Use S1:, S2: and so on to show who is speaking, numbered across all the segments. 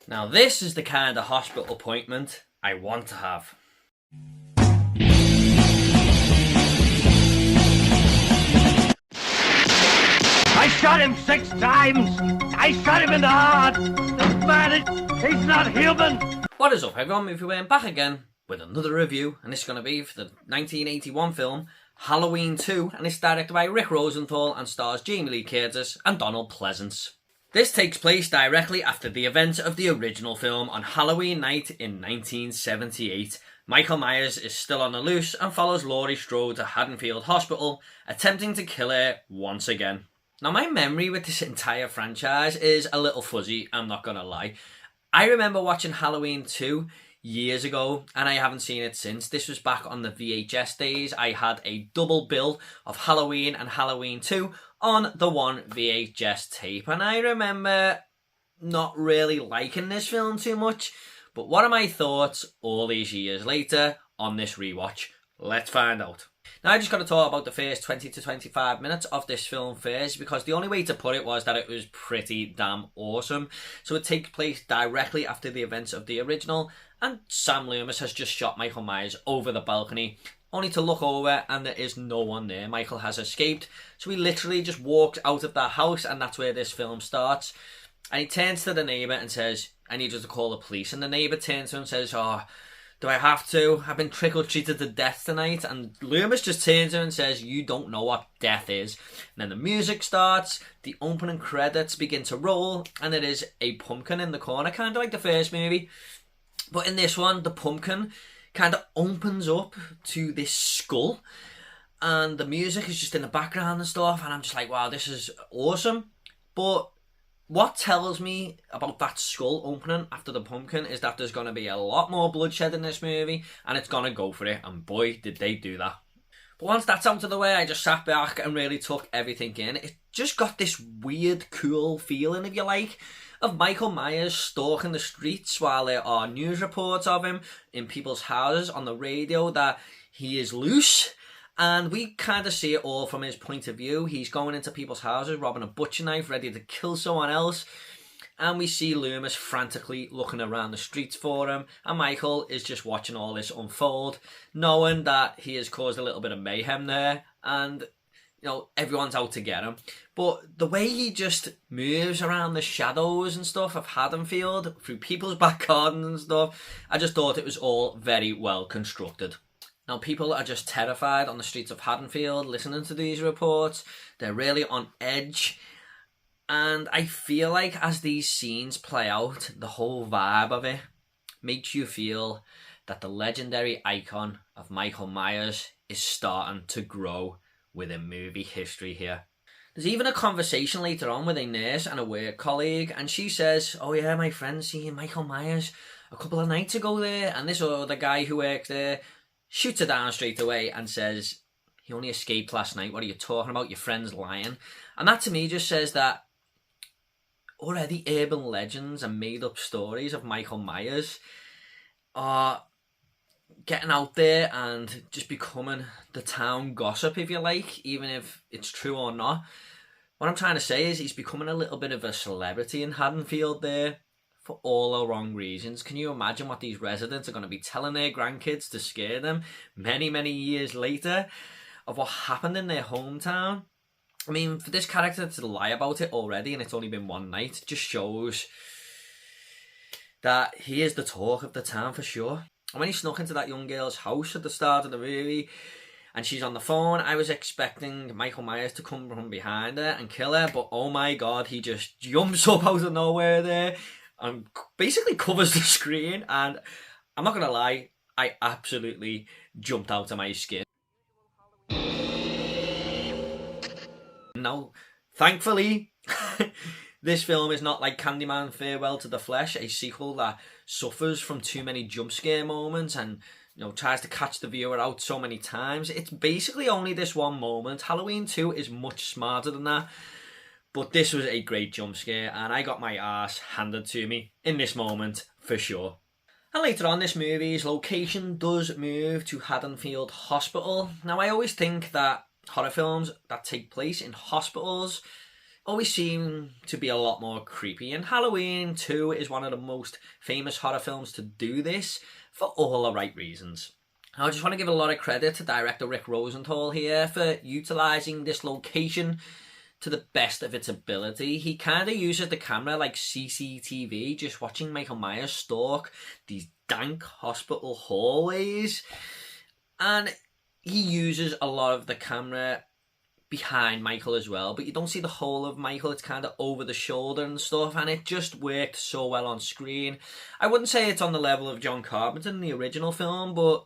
S1: Now this is the kind of hospital appointment I want to have.
S2: I shot him 6 times! I shot him in the heart! This man, he's not human!
S1: What is up everyone, Movie Worm back again with another review, and this is going to be for the 1981 film Halloween 2, and it's directed by Rick Rosenthal and stars Jamie Lee Curtis and Donald Pleasence. This takes place directly after the events of the original film on Halloween night in 1978. Michael Myers is still on the loose and follows Laurie Strode to Haddonfield Hospital, attempting to kill her once again. Now, my memory with this entire franchise is a little fuzzy, I'm not gonna lie. I remember watching Halloween 2 years ago, and I haven't seen it since. This was back on the VHS days. I had a double bill of Halloween and Halloween 2 on the one VHS tape, and I remember not really liking this film too much. But what are my thoughts all these years later on this rewatch? Let's find out. Now I just got to talk about the first 20 to 25 minutes of this film first, because the only way to put it was that it was pretty damn awesome. So it takes place directly after the events of the original, and Sam Loomis has just shot Michael Myers over the balcony, only to look over and there is no one there. Michael has escaped, so he literally just walks out of that house, and that's where this film starts. And he turns to the neighbour and says, "I need you to call the police." And the neighbour turns to him and says, "Oh, do I have to? I've been trick-or-treated to death tonight." And Loomis just turns to him and says, "You don't know what death is." And then the music starts, the opening credits begin to roll, and there is a pumpkin in the corner, kind of like the first movie. But in this one, the pumpkin kind of opens up to this skull, and the music is just in the background and stuff, and I'm just like, wow, this is awesome. But what tells me about that skull opening after the pumpkin is that there's going to be a lot more bloodshed in this movie, and it's going to go for it, and boy, did they do that. But once that's out of the way, I just sat back and really took everything in. It just got this weird, cool feeling, if you like, of Michael Myers stalking the streets while there are news reports of him in people's houses on the radio that he is loose. And we kind of see it all from his point of view. He's going into people's houses, robbing a butcher knife, ready to kill someone else. And we see Loomis frantically looking around the streets for him. And Michael is just watching all this unfold, knowing that he has caused a little bit of mayhem there. And, you know, everyone's out to get him. But the way he just moves around the shadows and stuff of Haddonfield, through people's back gardens and stuff, I just thought it was all very well constructed. Now, people are just terrified on the streets of Haddonfield listening to these reports. They're really on edge. And I feel like as these scenes play out, the whole vibe of it makes you feel that the legendary icon of Michael Myers is starting to grow within movie history here. There's even a conversation later on with a nurse and a work colleague, and she says, "Oh yeah, my friend seen Michael Myers a couple of nights ago there," and this other guy who works there shoots her down straight away and says, "He only escaped last night. What are you talking about? Your friend's lying." And that to me just says that already urban legends and made up stories of Michael Myers are getting out there and just becoming the town gossip, if you like, even if it's true or not. What I'm trying to say is he's becoming a little bit of a celebrity in Haddonfield there, for all the wrong reasons. Can you imagine what these residents are going to be telling their grandkids to scare them many, many years later of what happened in their hometown? I mean, for this character to lie about it already, and it's only been one night, just shows that he is the talk of the town for sure. And when he snuck into that young girl's house at the start of the movie, and she's on the phone, I was expecting Michael Myers to come from behind her and kill her, but oh my god, he just jumps up out of nowhere there and basically covers the screen, and I'm not gonna lie, I absolutely jumped out of my skin. Now, thankfully, this film is not like Candyman Farewell to the Flesh, a sequel that suffers from too many jump scare moments and, you know, tries to catch the viewer out so many times. It's basically only this one moment. Halloween 2 is much smarter than that. But this was a great jump scare, and I got my arse handed to me in this moment, for sure. And later on, this movie's location does move to Haddonfield Hospital. Now, I always think that horror films that take place in hospitals always seem to be a lot more creepy, and Halloween 2 is one of the most famous horror films to do this for all the right reasons. I just want to give a lot of credit to director Rick Rosenthal here for utilising this location to the best of its ability. He kind of uses the camera like CCTV, just watching Michael Myers stalk these dank hospital hallways. And he uses a lot of the camera behind Michael as well, but you don't see the whole of Michael. It's kind of over the shoulder and stuff, and it just worked so well on screen. I wouldn't say it's on the level of John Carpenter in the original film, but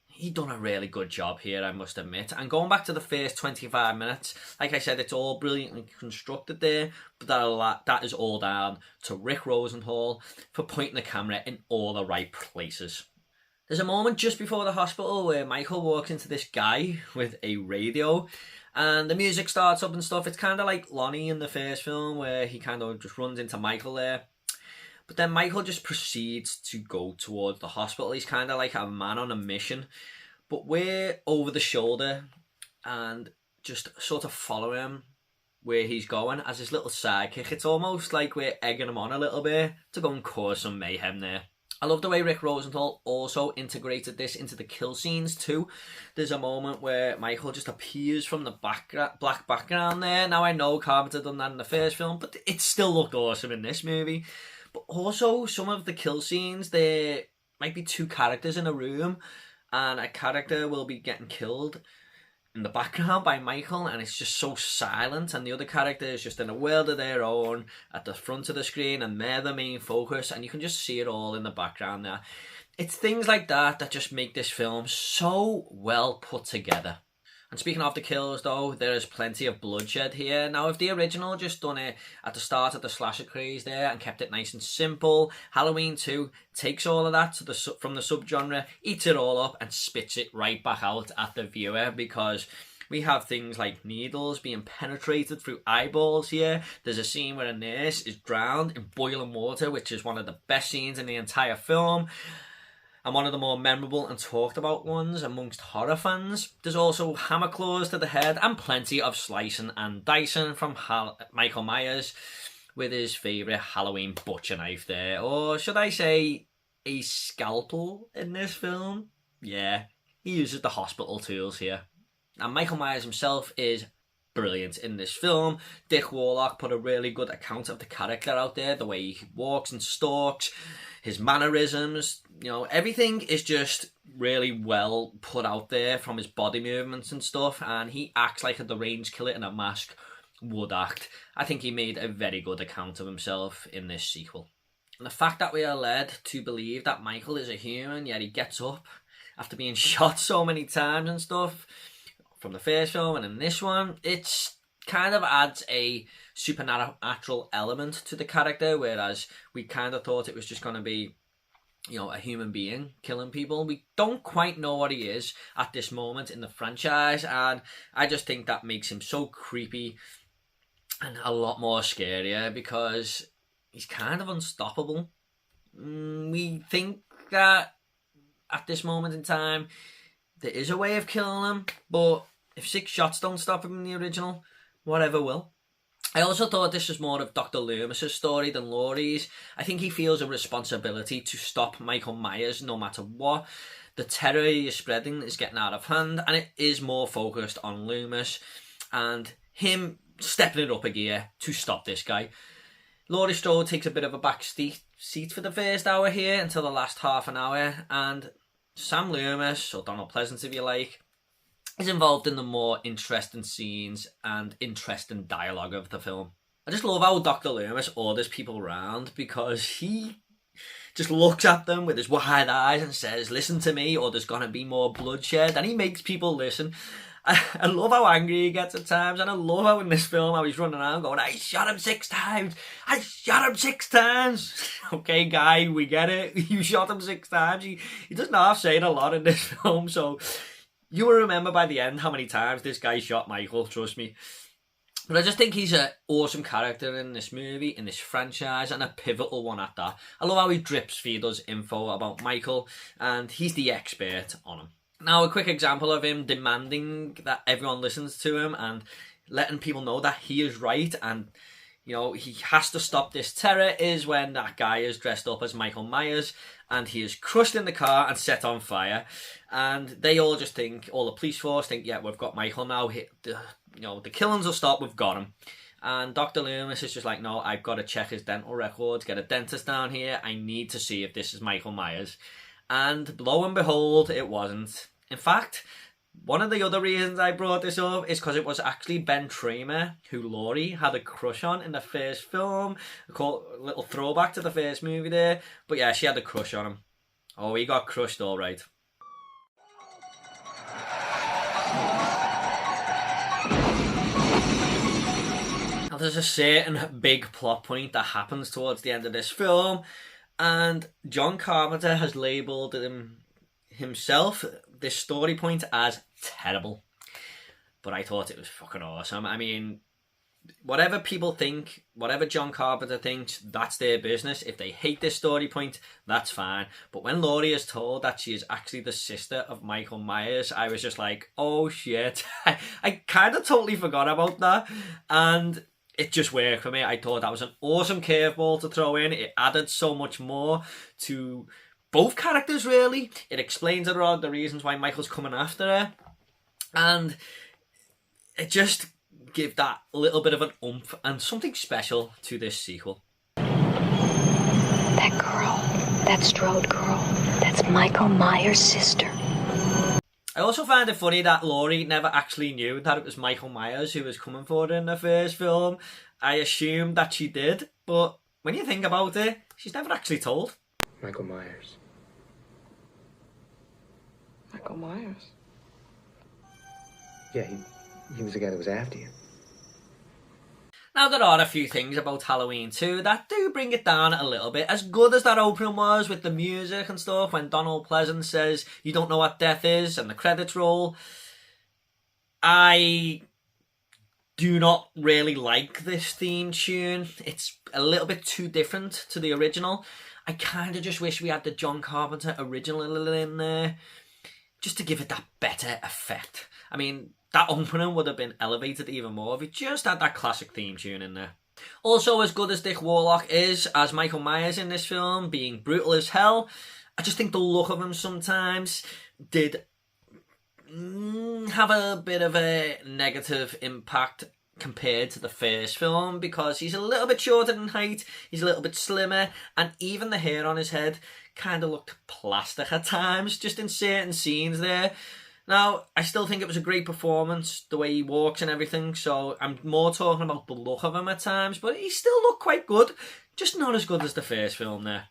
S1: he done a really good job here, I must admit. And going back to the first 25 minutes, like I said, it's all brilliantly constructed there, but that is all down to Rick Rosenthal for pointing the camera in all the right places. There's a moment just before the hospital where Michael walks into this guy with a radio, and the music starts up and stuff. It's kind of like Lonnie in the first film, where he kind of just runs into Michael there. But then Michael just proceeds to go towards the hospital. He's kind of like a man on a mission. But we're over the shoulder and just sort of follow him where he's going as his little sidekick. It's almost like we're egging him on a little bit to go and cause some mayhem there. I love the way Rick Rosenthal also integrated this into the kill scenes too. There's a moment where Michael just appears from the black background there. Now I know Carpenter done that in the first film, but it still looked awesome in this movie. But also, some of the kill scenes, there might be two characters in a room, and a character will be getting killed in the background by Michael, and it's just so silent, and the other character is just in a world of their own at the front of the screen, and they're the main focus, and you can just see it all in the background there. It's things like that that just make this film so well put together. And speaking of the kills though, there is plenty of bloodshed here. Now if the original just done it at the start of the slasher craze there and kept it nice and simple, Halloween 2 takes all of that from the subgenre, eats it all up and spits it right back out at the viewer, because we have things like needles being penetrated through eyeballs here. There's a scene where a nurse is drowned in boiling water, which is one of the best scenes in the entire film, and one of the more memorable and talked about ones amongst horror fans. There's also hammer claws to the head and plenty of slicing and dicing from Michael Myers with his favourite Halloween butcher knife there. Or should I say a scalpel in this film? Yeah, he uses the hospital tools here. And Michael Myers himself is brilliant in this film. Dick Warlock put a really good account of the character out there, the way he walks and stalks, his mannerisms, everything is just really well put out there, from his body movements and stuff, and he acts like a deranged killer in a mask would act. I think he made a very good account of himself in this sequel. And the fact that we are led to believe that Michael is a human, yet he gets up after being shot so many times and stuff, from the first film and in this one, it's kind of adds a supernatural element to the character, whereas we kind of thought it was just going to be, a human being killing people. We don't quite know what he is at this moment in the franchise, and I just think that makes him so creepy and a lot more scarier, because he's kind of unstoppable. We think that at this moment in time there is a way of killing him, but if 6 shots don't stop him in the original, whatever will. I also thought this was more of Dr. Loomis's story than Laurie's. I think he feels a responsibility to stop Michael Myers no matter what. The terror he is spreading is getting out of hand, and it is more focused on Loomis and him stepping it up a gear to stop this guy. Laurie Strode takes a bit of a back seat for the first hour here until the last half an hour, and Sam Loomis, or Donald Pleasence if you like, is involved in the more interesting scenes and interesting dialogue of the film. I just love how Dr. Loomis orders people around, because he just looks at them with his wide eyes and says, listen to me or there's going to be more bloodshed, and he makes people listen. I love how angry he gets at times, and I love how in this film how he's running around going, I shot him 6 times! I shot him 6 times! Okay, guy, we get it. You shot him 6 times. He doesn't half say it a lot in this film, so you will remember by the end how many times this guy shot Michael, trust me. But I just think he's an awesome character in this movie, in this franchise, and a pivotal one at that. I love how he drips feed us info about Michael, and he's the expert on him. Now, a quick example of him demanding that everyone listens to him and letting people know that he is right and, you know, he has to stop this terror, is when that guy is dressed up as Michael Myers and he is crushed in the car and set on fire. And they all just think, all the police force think, yeah, we've got Michael now. The killings will stop, we've got him. And Dr. Loomis is just like, no, I've got to check his dental records, get a dentist down here. I need to see if this is Michael Myers. And lo and behold, it wasn't. In fact, one of the other reasons I brought this up is because it was actually Ben Tramer who Laurie had a crush on in the first film. A little throwback to the first movie there. But yeah, she had a crush on him. Oh, he got crushed all right. Now, there's a certain big plot point that happens towards the end of this film, and John Carpenter has labelled himself, this story point, as terrible. But I thought it was fucking awesome. I mean, whatever people think, whatever John Carpenter thinks, that's their business. If they hate this story point, that's fine. But when Laurie is told that she is actually the sister of Michael Myers, I was just like, oh shit. I kind of totally forgot about that. And it just worked for me. I thought that was an awesome curveball to throw in. It added so much more to both characters, really. It explains a lot of the reasons why Michael's coming after her. And it just give that little bit of an oomph and something special to this sequel.
S3: That girl, that Strode girl, that's Michael Myers' sister.
S1: I also find it funny that Laurie never actually knew that it was Michael Myers who was coming for her in the first film. I assumed that she did, but when you think about it, she's never actually told.
S4: Michael Myers.
S5: Michael Myers?
S4: Yeah, he was the guy that was after you.
S1: Now, there are a few things about Halloween 2 that do bring it down a little bit. As good as that opening was with the music and stuff, when Donald Pleasence says, "You don't know what death is," and the credits roll, I do not really like this theme tune. It's a little bit too different to the original. I kind of just wish we had the John Carpenter original in there, just to give it that better effect. I mean, that opening would have been elevated even more if it just had that classic theme tune in there. Also, as good as Dick Warlock is as Michael Myers in this film, being brutal as hell, I just think the look of him sometimes did have a bit of a negative impact compared to the first film, because he's a little bit shorter in height, he's a little bit slimmer, and even the hair on his head kind of looked plastic at times, just in certain scenes there. Now, I still think it was a great performance, the way he walks and everything, so I'm more talking about the look of him at times, but he still looked quite good, just not as good as the first film there.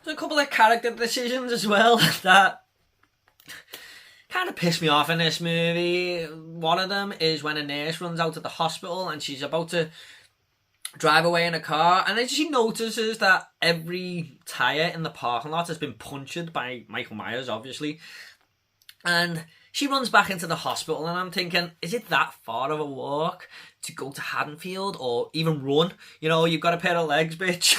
S1: There's a couple of character decisions as well that kind of pissed me off in this movie. One of them is when a nurse runs out of the hospital and she's about to drive away in a car, and then she notices that every tyre in the parking lot has been punctured by Michael Myers, obviously, and she runs back into the hospital, and I'm thinking, is it that far of a walk to go to Haddonfield or even run? You know, you've got a pair of legs, bitch.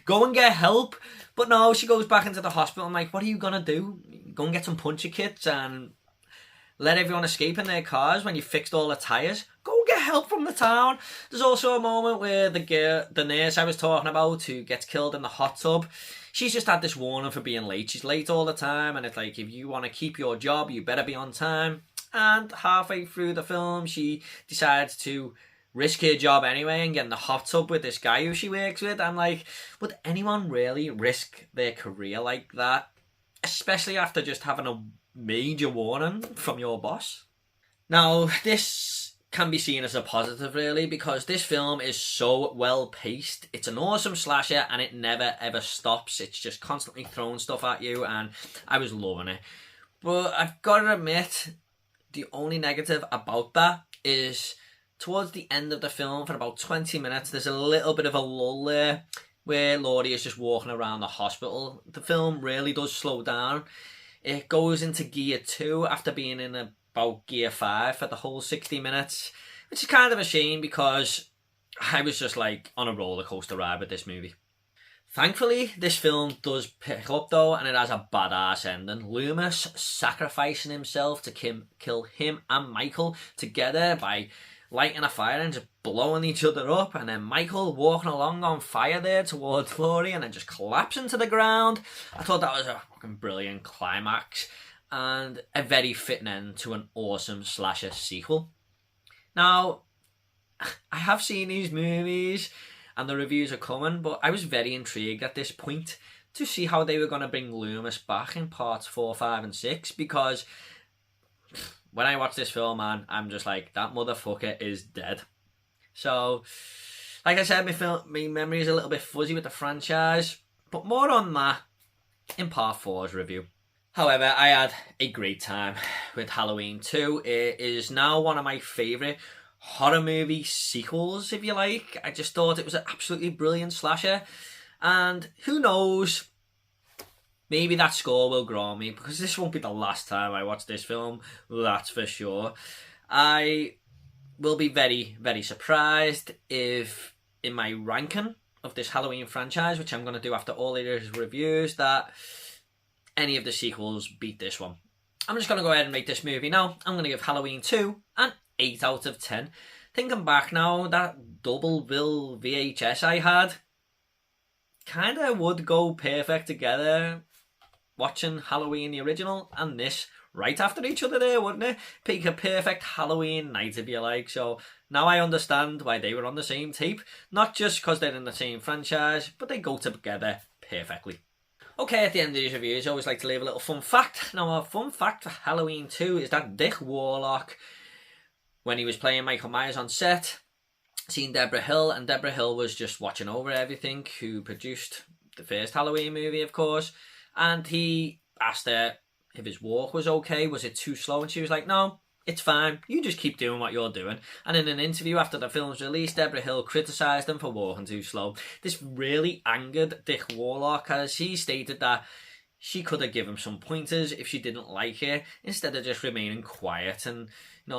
S1: Go and get help. But no, she goes back into the hospital. I'm like, what are you going to do? Go and get some puncture kits and let everyone escape in their cars when you fixed all the tyres? Go and get help from the town. There's also a moment where the nurse I was talking about, who gets killed in the hot tub, she's just had this warning for being late. She's late all the time, and it's like, if you want to keep your job, you better be on time. And halfway through the film, she decides to risk her job anyway and get in the hot tub with this guy who she works with. I'm like, would anyone really risk their career like that? Especially after just having a major warning from your boss. Now, this can be seen as a positive, really, because this film is so well paced. It's an awesome slasher and it never ever stops. It's just constantly throwing stuff at you, and I was loving it. But I've got to admit, the only negative about that is towards the end of the film, for about 20 minutes, there's a little bit of a lull there where Laurie is just walking around the hospital. The film really does slow down. It goes into gear 2 after being in about gear 5 for the whole 60 minutes, which is kind of a shame because I was just like on a roller coaster ride with this movie. Thankfully, this film does pick up though, and it has a badass ending. Loomis sacrificing himself to kill him and Michael together by lighting a fire and just blowing each other up, and then Michael walking along on fire there towards Laurie and then just collapsing to the ground. I thought that was a fucking brilliant climax and a very fitting end to an awesome slasher sequel. Now, I have seen these movies and the reviews are coming, but I was very intrigued at this point to see how they were going to bring Loomis back in parts 4, 5 and 6, because when I watch this film, man, I'm just like, that motherfucker is dead. So, like I said, my memory is a little bit fuzzy with the franchise, but more on that in part 4's review. However, I had a great time with Halloween 2. It is now one of my favourite horror movie sequels, if you like. I just thought it was an absolutely brilliant slasher. And who knows, maybe that score will grow on me, because this won't be the last time I watch this film, that's for sure. I will be very, very surprised if in my ranking of this Halloween franchise, which I'm going to do after all of these reviews, that any of the sequels beat this one. I'm just going to go ahead and rate this movie now. I'm going to give Halloween 2 an 8 out of 10. Thinking back now, that double bill VHS I had kind of would go perfect together. Watching Halloween the original and this right after each other there, wouldn't it? Pick a perfect Halloween night, if you like. So now I understand why they were on the same tape. Not just because they're in the same franchise, but they go together perfectly. Okay, at the end of these reviews, I always like to leave a little fun fact. Now, a fun fact for Halloween 2 is that Dick Warlock, when he was playing Michael Myers on set, seen Deborah Hill, and Deborah Hill was just watching over everything, who produced the first Halloween movie, of course, and he asked her if his walk was okay, was it too slow, and she was like, no, it's fine, you just keep doing what you're doing. And in an interview after the film's release, Deborah Hill criticised him for walking too slow. This really angered Dick Warlock, as he stated that she could have given him some pointers if she didn't like it, instead of just remaining quiet and,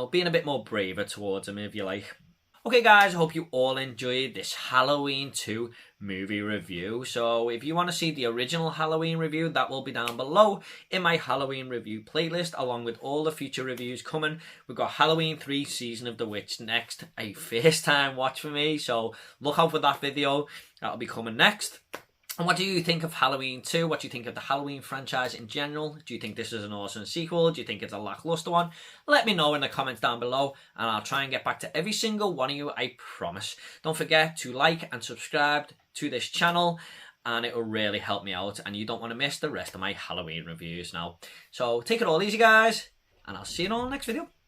S1: being a bit more braver towards him, if you like. Okay guys, I hope you all enjoyed this Halloween 2 movie review. So if you want to see the original Halloween review, that will be down below in my Halloween review playlist, along with all the future reviews coming. We've got Halloween 3 Season of the Witch next, a first time watch for me, so look out for that video. That'll be coming next. And what do you think of Halloween 2? What do you think of the Halloween franchise in general? Do you think this is an awesome sequel? Do you think it's a lackluster one? Let me know in the comments down below, and I'll try and get back to every single one of you, I promise. Don't forget to like and subscribe to this channel, and it will really help me out, and you don't want to miss the rest of my Halloween reviews now. So take it all easy, guys, and I'll see you all in the next video.